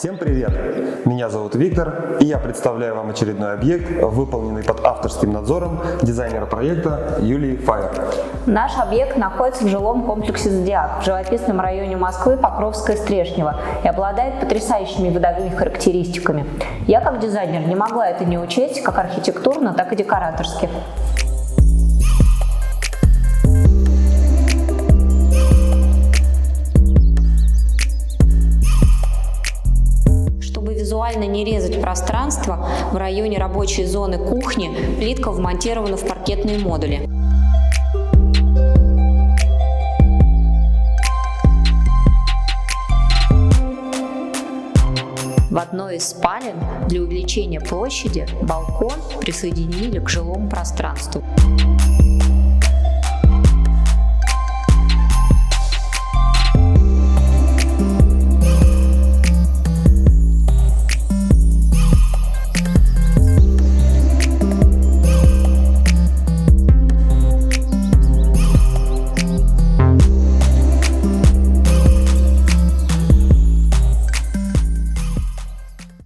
Всем привет! Меня зовут Виктор, и я представляю вам очередной объект, выполненный под авторским надзором дизайнера проекта Юлии Файер. Наш объект находится в жилом комплексе «Зодиак» в живописном районе Москвы Покровское-Стрешнево и обладает потрясающими видовыми характеристиками. Я, как дизайнер, не могла это не учесть как архитектурно, так и декораторски. Чтобы визуально не резать пространство, в районе рабочей зоны кухни плитка вмонтирована в паркетные модули. В одной из спален для увеличения площади балкон присоединили к жилому пространству.